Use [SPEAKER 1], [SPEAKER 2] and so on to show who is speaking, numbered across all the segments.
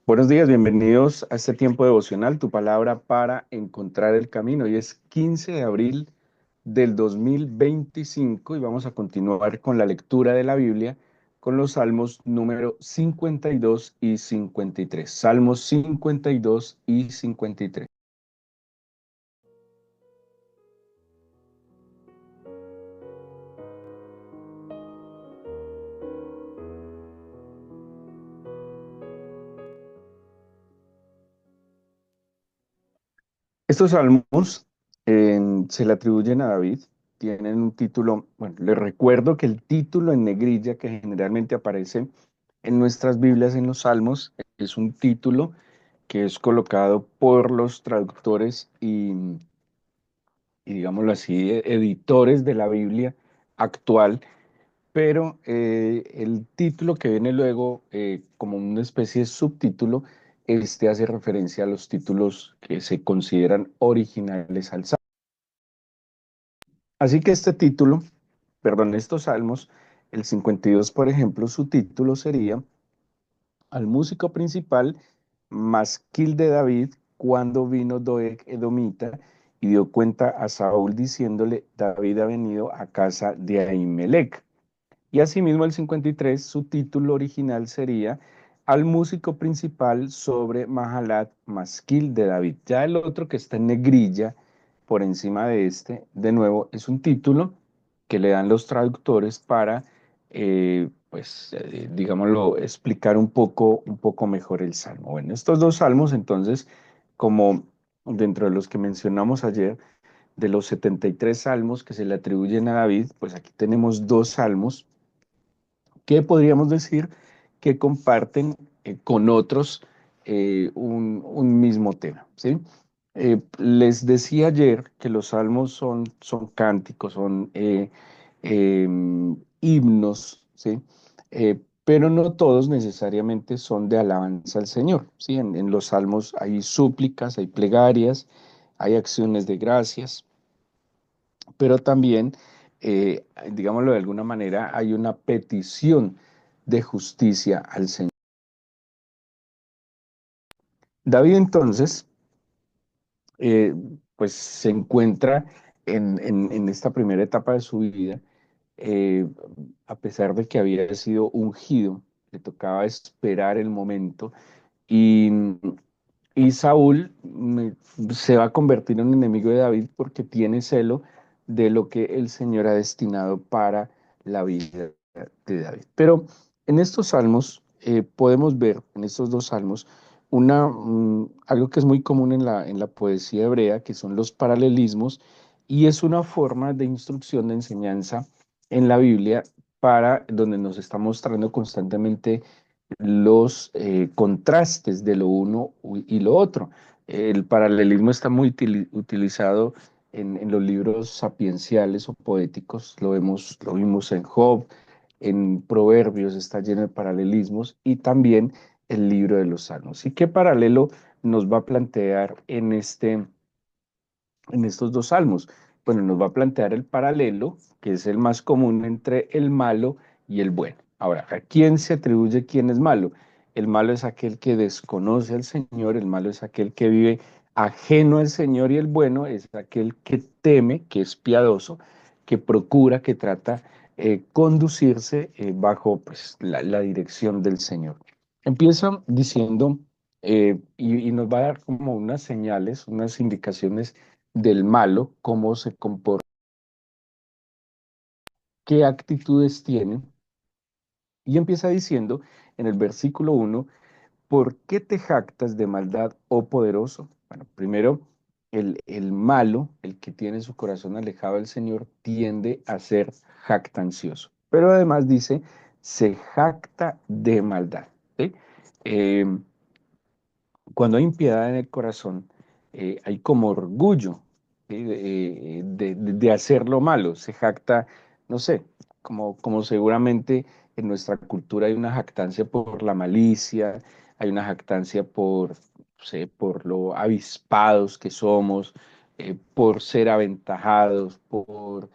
[SPEAKER 1] Buenos días, bienvenidos a este tiempo devocional, tu palabra para encontrar el camino. Hoy es 15 de abril del 2025 y vamos a continuar con la lectura de la Biblia con los salmos número 52 y 53. Salmos 52 y 53. Estos salmos se le atribuyen a David, tienen un título, bueno, les recuerdo que el título en negrilla que generalmente aparece en nuestras Biblias en los salmos es un título que es colocado por los traductores y digámoslo así, editores de la Biblia actual, pero el título que viene luego como una especie de subtítulo, este hace referencia a los títulos que se consideran originales al salmo. Así que este título, perdón, estos salmos, el 52, por ejemplo, su título sería al músico principal, masquil de David, cuando vino Doeg Edomita y dio cuenta a Saúl diciéndole, David ha venido a casa de Ahimelech. Y asimismo el 53, su título original sería al músico principal sobre Mahalat, masquil de David. Ya el otro que está en negrilla por encima de este, de nuevo, es un título que le dan los traductores para, digámoslo, explicar un poco mejor el salmo. Bueno, estos dos salmos, entonces, como dentro de los que mencionamos ayer, de los 73 salmos que se le atribuyen a David, pues aquí tenemos dos salmos que podríamos decir que comparten con otros un mismo tema, ¿sí? Les decía ayer que los salmos son cánticos, son eh, himnos, ¿sí? Pero no todos necesariamente son de alabanza al Señor, ¿sí? En los salmos hay súplicas, hay plegarias, hay acciones de gracias, pero también, digámoslo de alguna manera, hay una petición de justicia al Señor. David entonces, eh, pues se encuentra en esta primera etapa de su vida, eh, a pesar de que había sido ungido, le tocaba esperar el momento y, y Saúl se va a convertir en enemigo de David porque tiene celo de lo que el Señor ha destinado para la vida de David. Pero en estos salmos podemos ver, en estos dos salmos, algo que es muy común en la poesía hebrea, que son los paralelismos, y es una forma de instrucción, de enseñanza en la Biblia para donde nos está mostrando constantemente los contrastes de lo uno y lo otro. El paralelismo está muy utilizado en los libros sapienciales o poéticos, lo vimos en Job, en Proverbios está lleno de paralelismos y también el libro de los Salmos. ¿Y qué paralelo nos va a plantear en estos dos salmos? Bueno, nos va a plantear el paralelo, que es el más común entre el malo y el bueno. Ahora, ¿a quién se atribuye quién es malo? El malo es aquel que desconoce al Señor, el malo es aquel que vive ajeno al Señor y el bueno es aquel que teme, que es piadoso, que procura, que trata conducirse bajo pues, la dirección del Señor. Empieza diciendo, y nos va a dar como unas señales, unas indicaciones del malo, cómo se comporta, qué actitudes tiene, y empieza diciendo en el versículo 1, ¿por qué te jactas de maldad, oh poderoso? Bueno, primero, el malo, el que tiene su corazón alejado del Señor, tiende a ser jactancioso, pero además dice, se jacta de maldad, ¿sí? Eh, Cuando hay impiedad en el corazón, hay como orgullo, ¿sí? De hacer lo malo. Se jacta, no sé, como seguramente en nuestra cultura hay una jactancia por la malicia, hay una jactancia por, no sé, por lo avispados que somos, por ser aventajados, por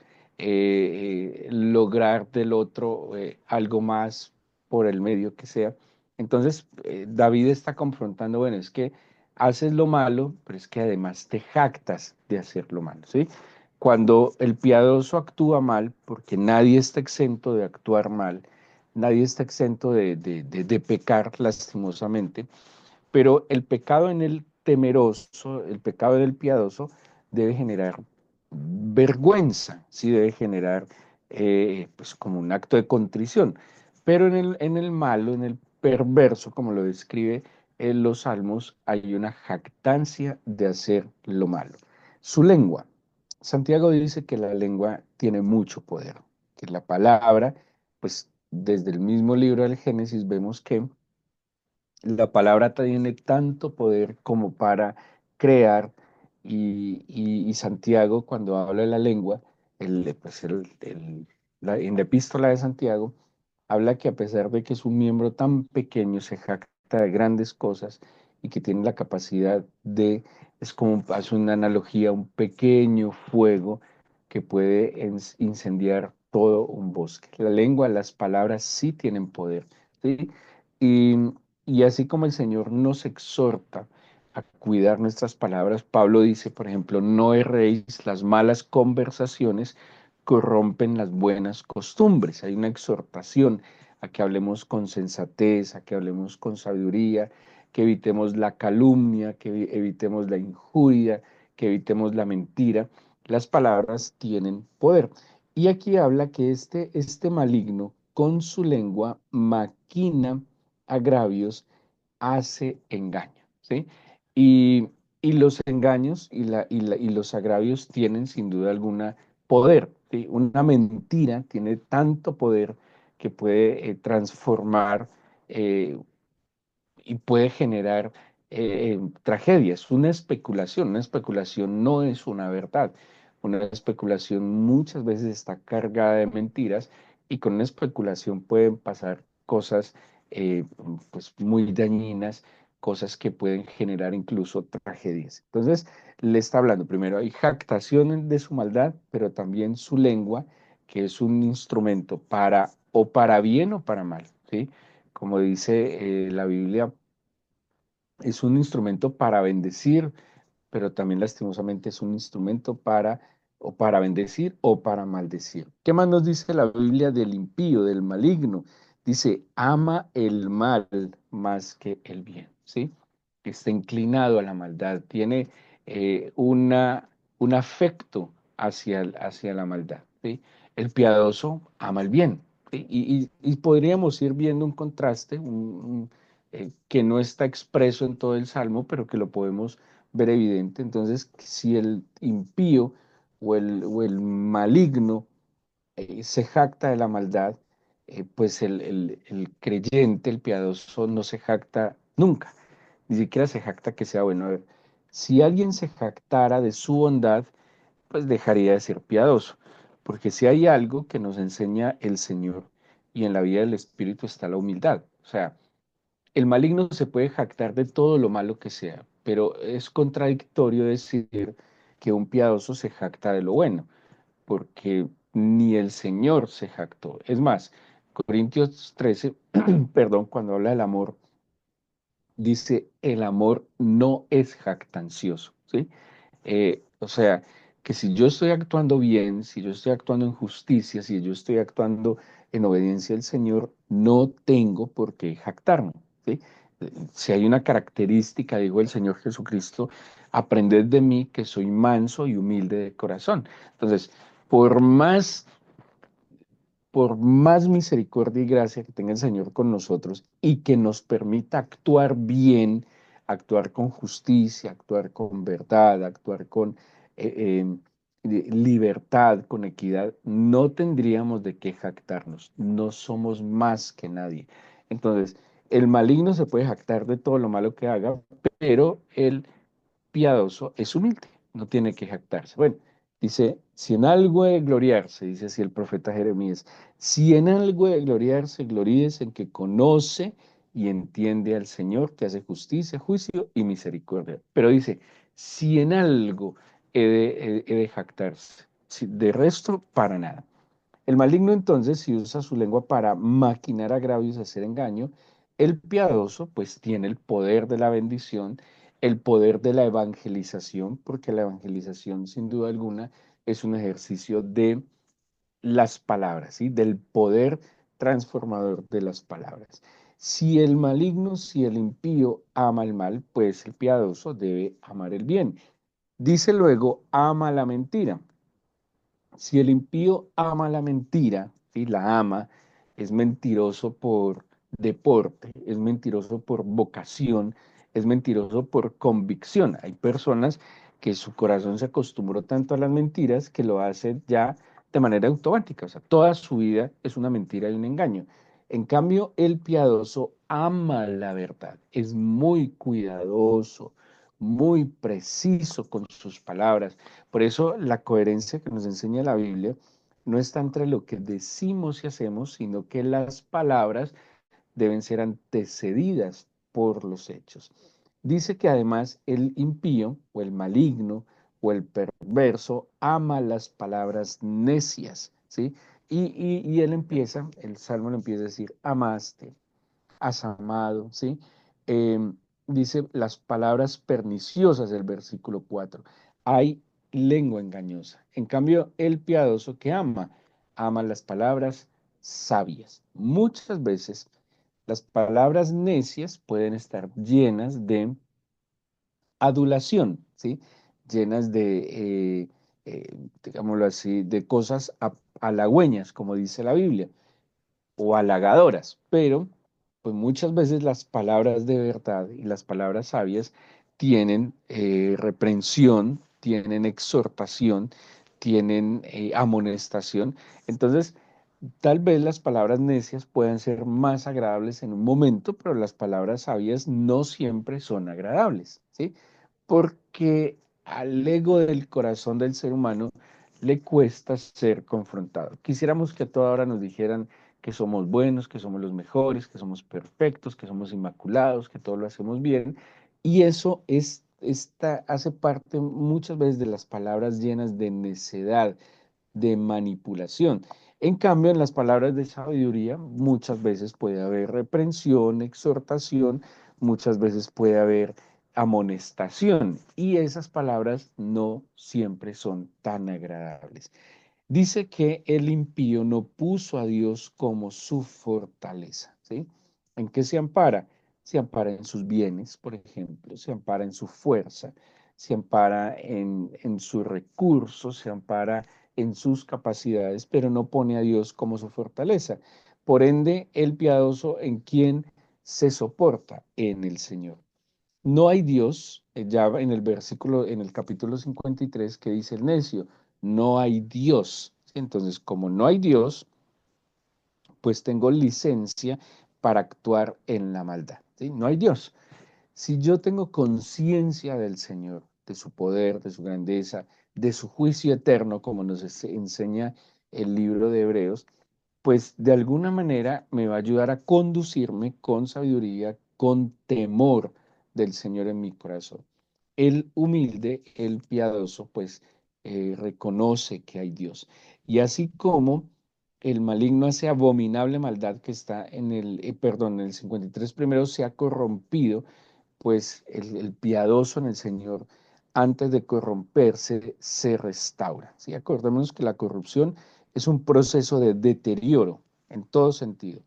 [SPEAKER 1] lograr del otro algo más por el medio que sea. Entonces, David está confrontando, bueno, es que haces lo malo, pero es que además te jactas de hacer lo malo, ¿sí? Cuando el piadoso actúa mal, porque nadie está exento de actuar mal, nadie está exento de pecar lastimosamente, pero el pecado en el temeroso, el pecado del piadoso, debe generar vergüenza, sí debe generar pues como un acto de contrición. Pero en el malo, en el perverso, como lo describe en los Salmos, hay una jactancia de hacer lo malo. Su lengua. Santiago dice que la lengua tiene mucho poder, que la palabra, pues desde el mismo libro del Génesis vemos que la palabra tiene tanto poder como para crear y Santiago cuando habla de la lengua, pues en la epístola de Santiago, habla que a pesar de que es un miembro tan pequeño, se jacta de grandes cosas y que tiene la capacidad de, es como hace una analogía, un pequeño fuego que puede incendiar todo un bosque. La lengua, las palabras sí tienen poder, ¿sí? Y, y así como el Señor nos exhorta a cuidar nuestras palabras, Pablo dice, por ejemplo, no erréis, las malas conversaciones corrompen las buenas costumbres. Hay una exhortación a que hablemos con sensatez, a que hablemos con sabiduría, que evitemos la calumnia, que evitemos la injuria, que evitemos la mentira. Las palabras tienen poder. Y aquí habla que este maligno con su lengua maquina agravios, hace engaño, ¿sí? Y, y los engaños y los agravios tienen sin duda alguna poder, ¿sí? Una mentira tiene tanto poder que puede transformar eh, y puede generar tragedias. Una especulación no es una verdad. Una especulación muchas veces está cargada de mentiras y con una especulación pueden pasar cosas eh, pues muy dañinas, cosas que pueden generar incluso tragedias. Entonces, le está hablando primero, hay jactación de su maldad, pero también su lengua, que es un instrumento para o para bien o para mal, ¿sí? Como dice la Biblia, es un instrumento para bendecir, pero también lastimosamente es un instrumento para o para bendecir o para maldecir. ¿Qué más nos dice la Biblia del impío, del maligno? Dice, ama el mal más que el bien, ¿sí? Está inclinado a la maldad, tiene un afecto hacia la maldad, ¿sí? El piadoso ama el bien, ¿sí? Y podríamos ir viendo un contraste, que no está expreso en todo el Salmo, pero que lo podemos ver evidente. Entonces, si el impío o el maligno se jacta de la maldad, pues el creyente, el piadoso, no se jacta nunca, ni siquiera se jacta que sea bueno. A ver, si alguien se jactara de su bondad, pues dejaría de ser piadoso, porque si hay algo que nos enseña el Señor y en la vida del Espíritu está la humildad. O sea, el maligno se puede jactar de todo lo malo que sea, pero es contradictorio decir que un piadoso se jacta de lo bueno, porque ni el Señor se jactó. Es más, Corintios 13, perdón, cuando habla del amor, dice, el amor no es jactancioso, ¿sí? O sea, que si yo estoy actuando bien, si yo estoy actuando en justicia, si yo estoy actuando en obediencia al Señor, no tengo por qué jactarme, ¿sí? Si hay una característica, dijo el Señor Jesucristo, aprended de mí que soy manso y humilde de corazón. Entonces, por más por más misericordia y gracia que tenga el Señor con nosotros y que nos permita actuar bien, actuar con justicia, actuar con verdad, actuar con libertad, con equidad, no tendríamos de qué jactarnos. No somos más que nadie. Entonces, el maligno se puede jactar de todo lo malo que haga, pero el piadoso es humilde, no tiene que jactarse. Bueno, dice, si en algo de gloriarse, dice así el profeta Jeremías, si en algo de gloriarse, gloríese en que conoce y entiende al Señor, que hace justicia, juicio y misericordia. Pero dice, si en algo he de jactarse, de resto, para nada. El maligno entonces, si usa su lengua para maquinar agravios, hacer engaño, El piadoso pues tiene el poder de la bendición, el poder de la evangelización, porque la evangelización sin duda alguna es un ejercicio de las palabras, ¿sí? Del poder transformador de las palabras. Si el maligno, si el impío ama el mal, pues el piadoso debe amar el bien. Dice luego, ama la mentira. Si el impío ama la mentira, ¿sí? La ama, es mentiroso por deporte, es mentiroso por vocación, es mentiroso por convicción. Hay personas que su corazón se acostumbró tanto a las mentiras que lo hacen ya de manera automática. O sea, toda su vida es una mentira y un engaño. En cambio, el piadoso ama la verdad, es muy cuidadoso, muy preciso con sus palabras. Por eso la coherencia que nos enseña la Biblia no está entre lo que decimos y hacemos, sino que las palabras deben ser antecedidas por los hechos. Dice que además el impío o el maligno o el perverso ama las palabras necias, ¿sí? Y él empieza, el salmo le empieza a decir, amaste, has amado, ¿sí? Eh, Dice las palabras perniciosas del versículo 4. Hay lengua engañosa. En cambio, el piadoso que ama las palabras sabias. Muchas veces las palabras necias pueden estar llenas de adulación, ¿sí? Llenas de, digámoslo así, de cosas halagüeñas, como dice la Biblia o halagadoras, pero pues muchas veces las palabras de verdad y las palabras sabias tienen reprensión, tienen exhortación, tienen amonestación. Entonces, tal vez las palabras necias puedan ser más agradables en un momento, pero las palabras sabias no siempre son agradables, ¿sí? Porque al ego del corazón del ser humano le cuesta ser confrontado. Quisiéramos que a toda hora nos dijeran que somos buenos, que somos los mejores, que somos perfectos, que somos inmaculados, que todo lo hacemos bien, y eso hace parte muchas veces de las palabras llenas de necedad, de manipulación. En cambio, en las palabras de sabiduría muchas veces puede haber reprensión, exhortación, muchas veces puede haber amonestación y esas palabras no siempre son tan agradables. Dice que el impío no puso a Dios como su fortaleza, ¿sí? ¿En qué se ampara? Se ampara en sus bienes, por ejemplo, se ampara en su fuerza, se ampara en sus recursos, se ampara en sus capacidades, pero no pone a Dios como su fortaleza. Por ende, el piadoso en quien se soporta en el Señor. No hay Dios, ya en el versículo, en el capítulo 53 que dice el necio, no hay Dios. ¿Sí? Entonces, como no hay Dios, pues tengo licencia para actuar en la maldad. ¿Sí? No hay Dios. Si yo tengo conciencia del Señor, de su poder, de su grandeza, de su juicio eterno, como nos enseña el libro de Hebreos, pues de alguna manera me va a ayudar a conducirme con sabiduría, con temor del Señor en mi corazón. El humilde, el piadoso, pues reconoce que hay Dios. Y así como el maligno hace abominable maldad que está en perdón, en el 53 primero se ha corrompido, pues el piadoso en el Señor, antes de corromperse, se restaura. ¿Sí? Acordémonos que la corrupción es un proceso de deterioro en todo sentido.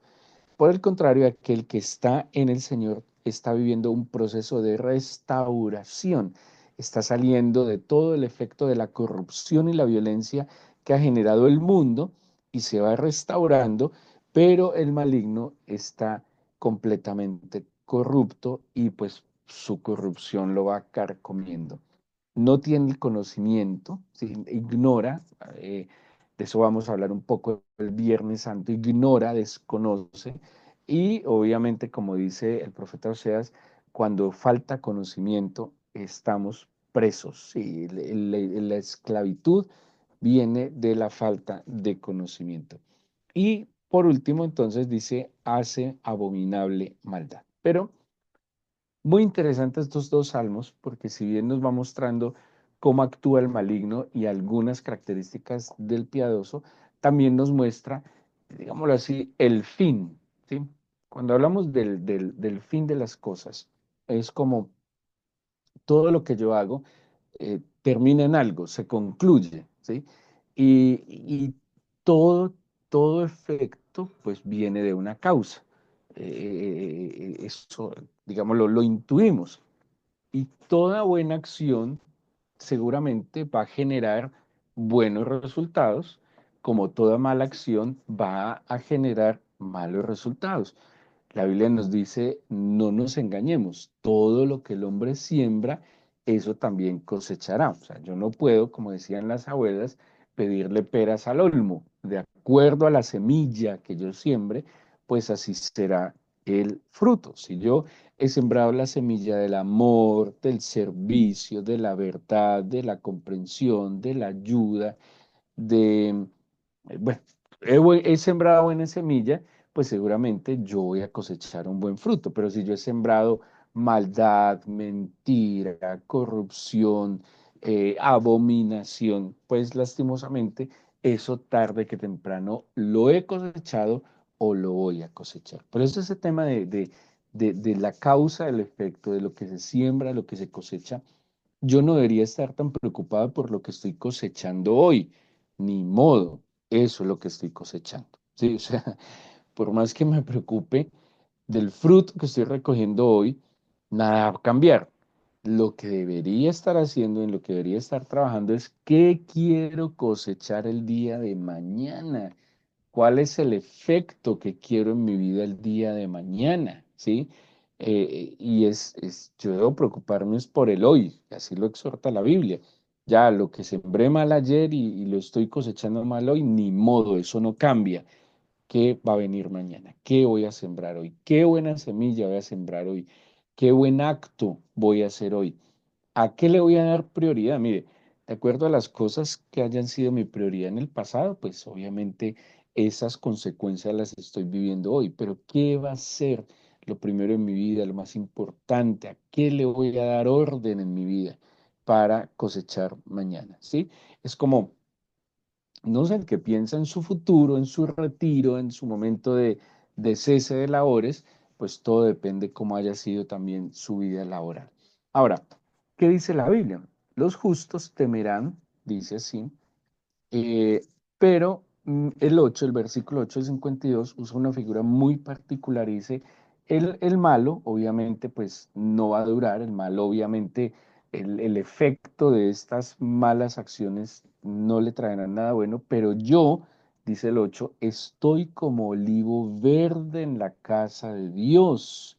[SPEAKER 1] Por el contrario, aquel que está en el Señor está viviendo un proceso de restauración, está saliendo de todo el efecto de la corrupción y la violencia que ha generado el mundo y se va restaurando, pero el maligno está completamente corrupto y pues su corrupción lo va carcomiendo. No tiene el conocimiento, ¿sí? Ignora, de eso vamos a hablar un poco el Viernes Santo, ignora, desconoce y obviamente, como dice el profeta Oseas, cuando falta conocimiento estamos presos. Sí, la esclavitud viene de la falta de conocimiento. Y por último, entonces dice, hace abominable maldad. Pero muy interesantes estos dos salmos, porque si bien nos va mostrando cómo actúa el maligno y algunas características del piadoso, también nos muestra, digámoslo así, el fin, ¿sí? cuando hablamos del fin de las cosas, es como todo lo que yo hago termina en algo, se concluye, ¿sí? Y todo, todo efecto, pues viene de una causa. Eso, digamos, lo intuimos. Y toda buena acción seguramente va a generar buenos resultados, como toda mala acción va a generar malos resultados. La Biblia nos dice, no nos engañemos, todo lo que el hombre siembra, eso también cosechará. O sea, yo no puedo, como decían las abuelas, pedirle peras al olmo. De acuerdo a la semilla que yo siembre, pues así será el fruto. Si yo he sembrado la semilla del amor, del servicio, de la verdad, de la comprensión, de la ayuda, de, bueno, he sembrado buena semilla, pues seguramente yo voy a cosechar un buen fruto. Pero si yo he sembrado maldad, mentira, corrupción, abominación, pues lastimosamente eso tarde que temprano lo he cosechado o lo voy a cosechar. Por eso ese tema de la causa, del efecto, de lo que se siembra, lo que se cosecha, yo no debería estar tan preocupado por lo que estoy cosechando hoy. Ni modo, eso es lo que estoy cosechando. Sí, o sea, por más que me preocupe del fruto que estoy recogiendo hoy, nada va a cambiar. Lo que debería estar haciendo, en lo que debería estar trabajando es qué quiero cosechar el día de mañana. ¿Cuál es el efecto que quiero en mi vida el día de mañana? ¿Sí? Yo debo preocuparme es por el hoy, así lo exhorta la Biblia. Ya lo que sembré mal ayer y lo estoy cosechando mal hoy, ni modo, eso no cambia. ¿Qué va a venir mañana? ¿Qué voy a sembrar hoy? ¿Qué buena semilla voy a sembrar hoy? ¿Qué buen acto voy a hacer hoy? ¿A qué le voy a dar prioridad? Mire, de acuerdo a las cosas que hayan sido mi prioridad en el pasado, pues obviamente esas consecuencias las estoy viviendo hoy, pero ¿qué va a ser lo primero en mi vida, lo más importante? ¿A qué le voy a dar orden en mi vida para cosechar mañana? ¿Sí? Es como, no sé, el que piensa en su futuro, en su retiro, en su momento de cese de labores, pues todo depende cómo haya sido también su vida laboral. Ahora, ¿qué dice la Biblia? Los justos temerán, dice así, eh, pero el 8, el versículo 8 del 52, usa una figura muy particular y dice, el malo, obviamente, pues no va a durar, el malo, obviamente, el efecto de estas malas acciones no le traerá nada bueno, pero yo, dice el 8, estoy como olivo verde en la casa de Dios.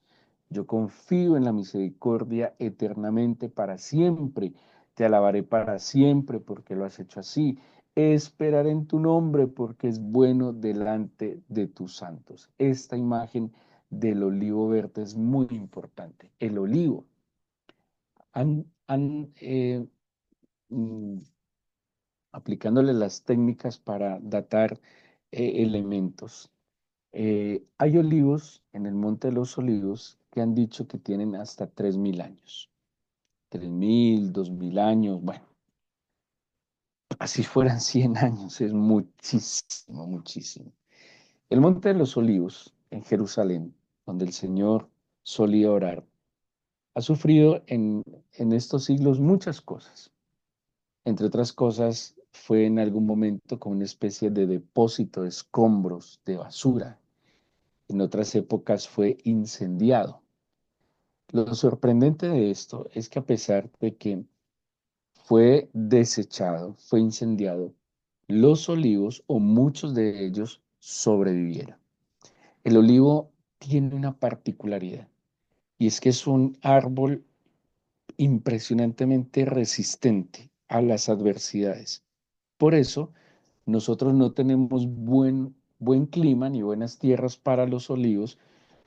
[SPEAKER 1] Yo confío en la misericordia eternamente para siempre. Te alabaré para siempre porque lo has hecho así. Esperar en tu nombre porque es bueno delante de tus santos. Esta imagen del olivo verde es muy importante. El olivo. Han mm, aplicándole las técnicas para datar elementos. Hay olivos en el Monte de los Olivos que han dicho que tienen hasta 3000 años. 3000, 2000 años, bueno, así fueran 100 años, es muchísimo, muchísimo. El Monte de los Olivos, en Jerusalén, donde el Señor solía orar, ha sufrido en estos siglos muchas cosas. Entre otras cosas, fue en algún momento como una especie de depósito de escombros, de basura. En otras épocas fue incendiado. Lo sorprendente de esto es que a pesar de que fue desechado, fue incendiado, los olivos o muchos de ellos sobrevivieron. El olivo tiene una particularidad y es que es un árbol impresionantemente resistente a las adversidades. Por eso, nosotros no tenemos buen clima ni buenas tierras para los olivos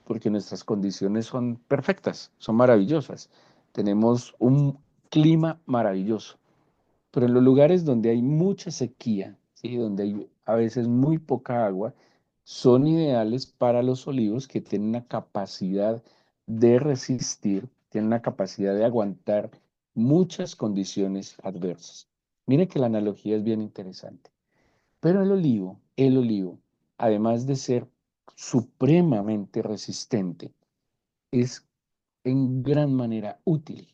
[SPEAKER 1] porque nuestras condiciones son perfectas, son maravillosas. Tenemos un clima maravilloso. Pero en los lugares donde hay mucha sequía, ¿sí? Donde hay a veces muy poca agua, son ideales para los olivos que tienen una capacidad de resistir, tienen una capacidad de aguantar muchas condiciones adversas. Mire que la analogía es bien interesante. Pero el olivo, además de ser supremamente resistente, es en gran manera útil.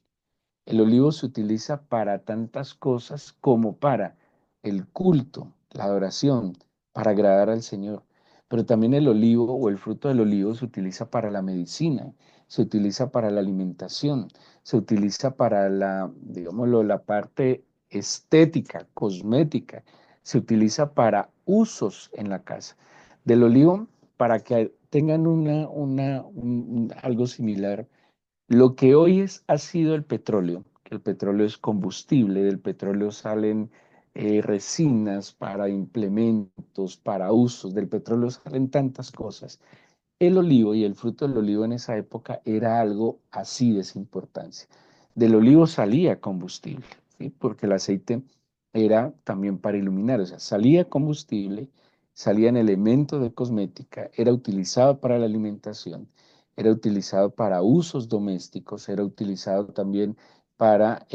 [SPEAKER 1] El olivo se utiliza para tantas cosas como para el culto, la adoración, para agradar al Señor. Pero también el olivo o el fruto del olivo se utiliza para la medicina, se utiliza para la alimentación, se utiliza para la, digámoslo, la parte estética, cosmética, se utiliza para usos en la casa. Del olivo, para que tengan algo similar, lo que hoy ha sido el petróleo, que el petróleo es combustible, del petróleo salen resinas para implementos, para usos, del petróleo salen tantas cosas. El olivo y el fruto del olivo en esa época era algo así de esa importancia. Del olivo salía combustible, ¿sí? Porque el aceite era también para iluminar, o sea, salía combustible, salían elementos de cosmética, era utilizado para la alimentación, era utilizado para usos domésticos, era utilizado también para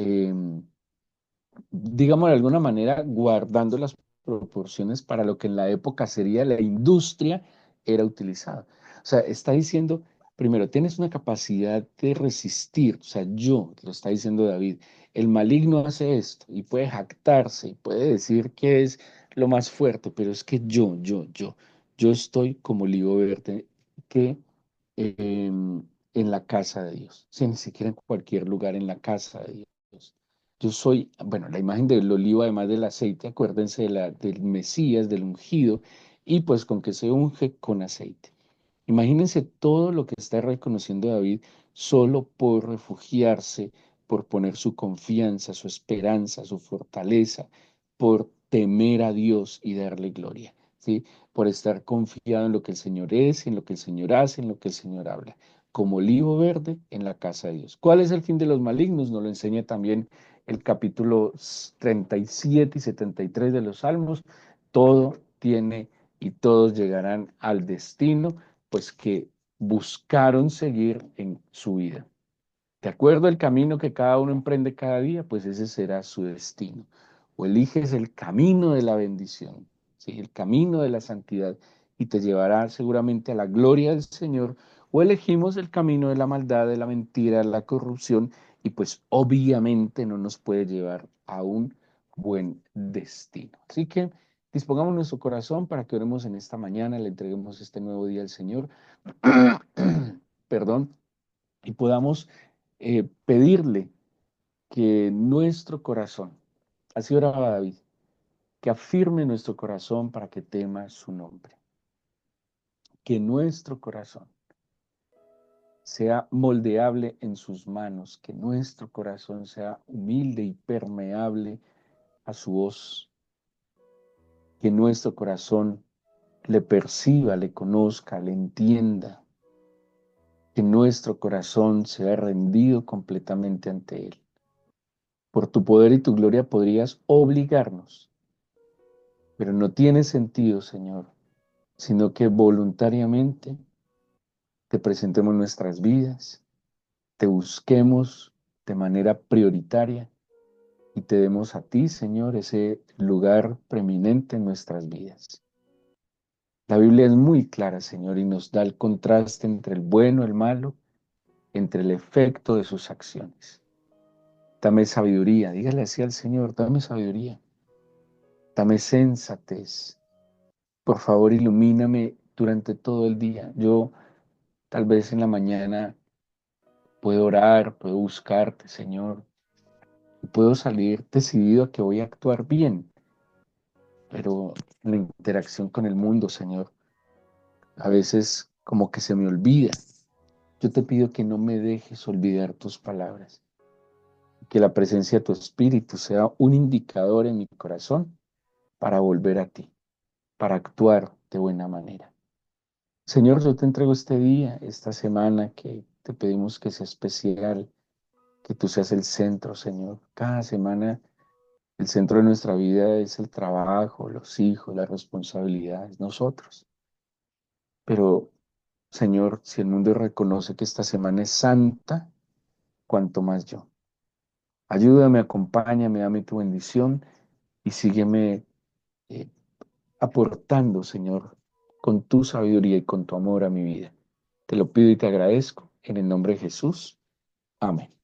[SPEAKER 1] digamos de alguna manera, guardando las proporciones para lo que en la época sería la industria, era utilizado. O sea, está diciendo, primero, tienes una capacidad de resistir, o sea, yo, lo está diciendo David, el maligno hace esto y puede jactarse y puede decir que es lo más fuerte, pero es que yo estoy como olivo verde que en la casa de Dios, si ni siquiera en cualquier lugar en la casa de Dios. Yo soy, bueno, la imagen del olivo, además del aceite, acuérdense del Mesías, del ungido, y pues con que se unge con aceite. Imagínense todo lo que está reconociendo David solo por refugiarse, por poner su confianza, su esperanza, su fortaleza, por temer a Dios y darle gloria, ¿sí? Por estar confiado en lo que el Señor es, en lo que el Señor hace, en lo que el Señor habla, como olivo verde en la casa de Dios. ¿Cuál es el fin de los malignos? Nos lo enseña también el capítulo 37 y 73 de los Salmos. Todo tiene y todos llegarán al destino pues que buscaron seguir en su vida. De acuerdo al camino que cada uno emprende cada día, pues ese será su destino. O eliges el camino de la bendición, ¿sí? El camino de la santidad y te llevará seguramente a la gloria del Señor, o elegimos el camino de la maldad, de la mentira, de la corrupción y pues obviamente no nos puede llevar a un buen destino. Así que dispongamos nuestro corazón para que oremos en esta mañana, le entreguemos este nuevo día al Señor, perdón, y podamos pedirle que nuestro corazón, así oraba David, que afirme nuestro corazón para que tema su nombre, que nuestro corazón sea moldeable en sus manos, que nuestro corazón sea humilde y permeable a su voz, que nuestro corazón le perciba, le conozca, le entienda, que nuestro corazón sea rendido completamente ante Él. Por tu poder y tu gloria podrías obligarnos, pero no tiene sentido, Señor, sino que voluntariamente te presentemos nuestras vidas, te busquemos de manera prioritaria y te demos a ti, Señor, ese lugar preeminente en nuestras vidas. La Biblia es muy clara, Señor, y nos da el contraste entre el bueno y el malo, entre el efecto de sus acciones. Dame sabiduría, dígale así al Señor, dame sabiduría, dame sensatez. Por favor, ilumíname durante todo el día. Yo tal vez en la mañana puedo orar, puedo buscarte, Señor, y puedo salir decidido a que voy a actuar bien, pero en la interacción con el mundo, Señor, a veces como que se me olvida. Yo te pido que no me dejes olvidar tus palabras, que la presencia de tu Espíritu sea un indicador en mi corazón para volver a ti, para actuar de buena manera. Señor, yo te entrego este día, esta semana que te pedimos que sea especial, que tú seas el centro, Señor. Cada semana el centro de nuestra vida es el trabajo, los hijos, las responsabilidades, nosotros. Pero, Señor, si el mundo reconoce que esta semana es santa, cuanto más yo. Ayúdame, acompáñame, dame tu bendición y sígueme eh, aportando, Señor, con tu sabiduría y con tu amor a mi vida. Te lo pido y te agradezco en el nombre de Jesús. Amén.